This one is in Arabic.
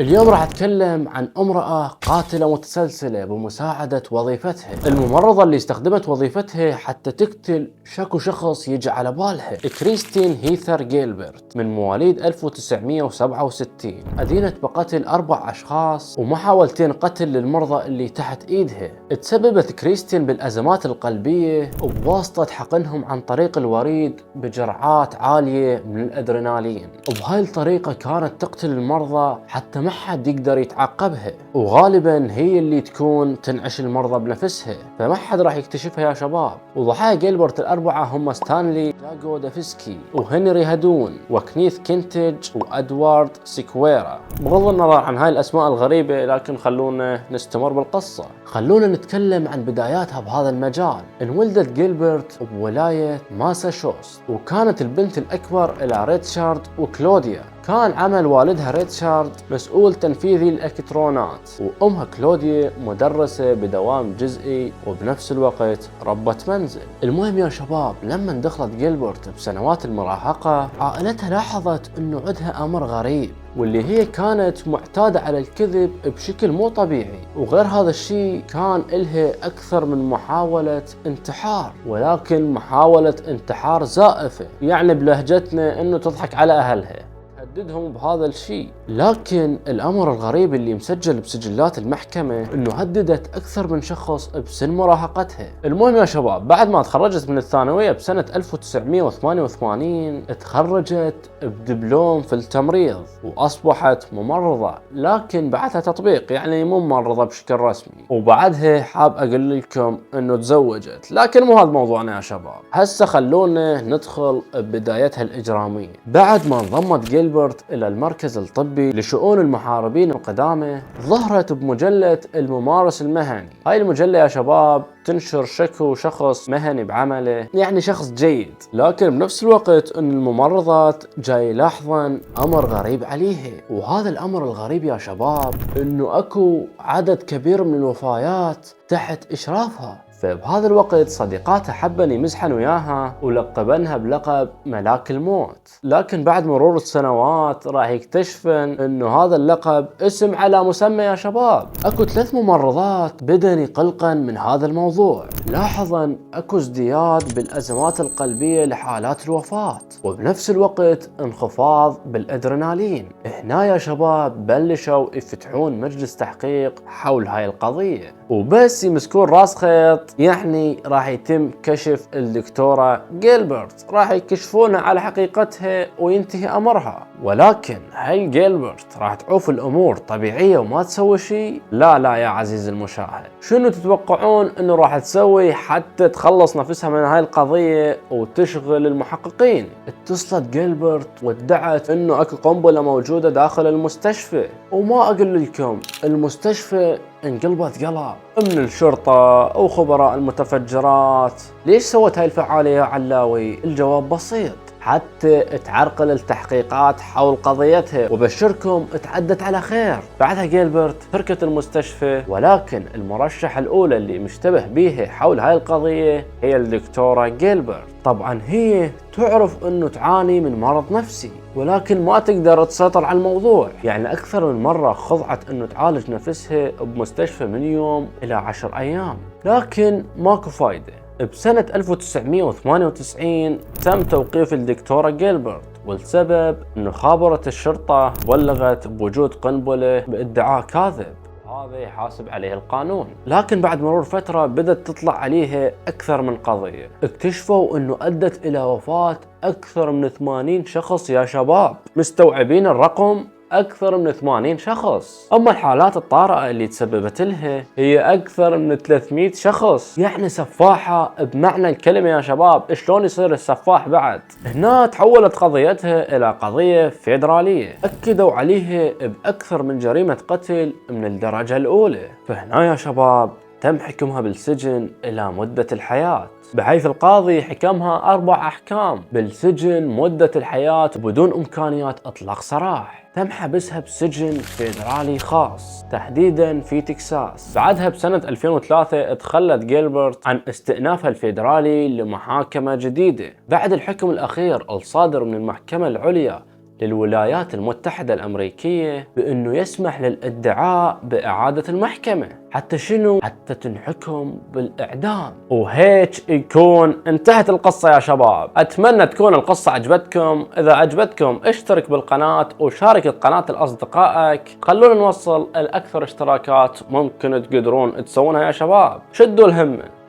اليوم راح اتكلم عن امرأة قاتلة متسلسلة بمساعدة وظيفتها، الممرضة اللي استخدمت وظيفتها حتى تقتل شكو شخص يجي على بالها. كريستين هيثر جيلبرت من مواليد 1967 أدينت بقتل 4 أشخاص ومحاولتين قتل للمرضى اللي تحت إيدها. تسببت كريستين بالأزمات القلبية وبواسطة حقنهم عن طريق الوريد بجرعات عالية من الأدرينالين، وبهاي الطريقة كانت تقتل المرضى حتى ما حد يقدر يتعقبها، وغالبا هي اللي تكون تنعش المرضى بنفسها، فما حد راح يكتشفها يا شباب. وضحايا جيلبرت الأربعة هم ستانلي جاغودافسكي وهنري هادون وكنيث كينتج وأدوارد سيكويرا. بغض النظر عن هاي الأسماء الغريبة، لكن خلونا نستمر بالقصة. خلونا نتكلم عن بداياتها بهذا المجال. انولدت جيلبرت بولاية ماساتشوست، وكانت البنت الأكبر إلى ريتشارد وكلوديا. كان عمل والدها ريتشارد مسؤول تنفيذي الإلكترونات، وأمها كلوديا مدرسة بدوام جزئي وبنفس الوقت ربة منزل. المهم يا شباب، لما دخلت جيلبرت بسنوات المراهقة، عائلتها لاحظت أنه عندها أمر غريب، واللي هي كانت معتادة على الكذب بشكل مو طبيعي. وغير هذا الشيء كان إلها أكثر من محاولة انتحار، ولكن محاولة انتحار زائفة، يعني بلهجتنا أنه تضحك على أهلها، هددهم بهذا الشيء. لكن الأمر الغريب اللي مسجل بسجلات المحكمة انه هددت اكثر من شخص بسن مراهقتها. المهم يا شباب، بعد ما تخرجت من الثانوية بسنة 1988 تخرجت بدبلوم في التمريض واصبحت ممرضة، لكن بعدها تطبيق، يعني مو ممرضة بشكل رسمي. وبعدها حاب اقول لكم انه تزوجت، لكن مو هذا موضوعنا يا شباب. هسه خلونا ندخل ببدايتها الإجرامية. بعد ما انضمت جيلبرت إلى المركز الطبي لشؤون المحاربين القدامى، ظهرت بمجلة الممارس المهني. هاي المجلة يا شباب تنشر شكو شخص مهني بعمله، يعني شخص جيد، لكن بنفس الوقت ان الممرضات جاي يلاحظن امر غريب عليها. وهذا الامر الغريب يا شباب انه اكو عدد كبير من الوفيات تحت اشرافها. فبهذا الوقت صديقاتها حبن يمزحن وياها ولقبنها بلقب ملاك الموت، لكن بعد مرور السنوات راح يكتشفن انه هذا اللقب اسم على مسمى يا شباب. اكو 3 ممرضات بدن يقلقن من هذا الموضوع، لاحظن اكو ازدياد بالازمات القلبية لحالات الوفاة، وبنفس الوقت انخفاض بالادرينالين. هنا يا شباب بلشوا يفتحون مجلس تحقيق حول هاي القضية، وبس يمسكون راس خيط يعني راح يتم كشف الدكتورة جيلبرت، راح يكشفونها على حقيقتها وينتهي أمرها. ولكن هل جيلبرت راح تعوف الأمور طبيعية وما تسوي شيء؟ لا يا عزيز المشاهد. شنو تتوقعون انه راح تسوي حتى تخلص نفسها من هاي القضية وتشغل المحققين؟ اتصلت جيلبرت وادعت انه اكو قنبلة موجودة داخل المستشفى، وما اقول لكم المستشفى انقلبت قلب من الشرطة وخبراء المتفجرات. ليش سوت هاي الفعالية يا علاوي؟ الجواب بسيط، حتى تعرقل التحقيقات حول قضيتها، وبشركم تعدت على خير. بعدها جيلبرت تركت المستشفى، ولكن المرشحة الأولى اللي مشتبه بيها حول هاي القضية هي الدكتورة جيلبرت. طبعا هي تعرف انه تعاني من مرض نفسي، ولكن ما تقدر تسيطر على الموضوع، يعني اكثر من مرة خضعت انه تعالج نفسها بمستشفى من يوم الى 10 ايام، لكن ماكو فايدة. بسنة 1998 تم توقيف الدكتورة جيلبرت، والسبب انه خابرت الشرطة بلغت بوجود قنبلة بادعاء كاذب، هذا يحاسب عليه القانون. لكن بعد مرور فترة بدأت تطلع عليها أكثر من قضية، اكتشفوا أنه أدت إلى وفاة أكثر من 80 شخص يا شباب. مستوعبين الرقم؟ أكثر من 80 شخص. أما الحالات الطارئة اللي تسببت لها هي أكثر من 300 شخص، يعني سفاحة بمعنى الكلمة يا شباب. شلون يصير السفاح بعد؟ هنا تحولت قضيتها إلى قضية فيدرالية، أكدوا عليها بأكثر من جريمة قتل من الدرجة الأولى. فهنا يا شباب تم حكمها بالسجن إلى مدة الحياة، بحيث القاضي حكمها 4 أحكام بالسجن مدة الحياة بدون إمكانيات إطلاق سراح. تم حبسها بسجن فيدرالي خاص تحديدا في تكساس. بعدها بسنة 2003 تخلت جيلبرت عن استئنافها الفيدرالي لمحاكمة جديدة بعد الحكم الأخير الصادر من المحكمة العليا للولايات المتحدة الأمريكية بأنه يسمح للادعاء بإعادة المحكمة. حتى شنو؟ حتى تنحكم بالإعدام. وهيك يكون انتهت القصة يا شباب. أتمنى تكون القصة عجبتكم. إذا عجبتكم اشترك بالقناة وشارك القناة لأصدقائك. خلونا نوصل الأكثر اشتراكات ممكن تقدرون تسوونها يا شباب. شدوا الهمة.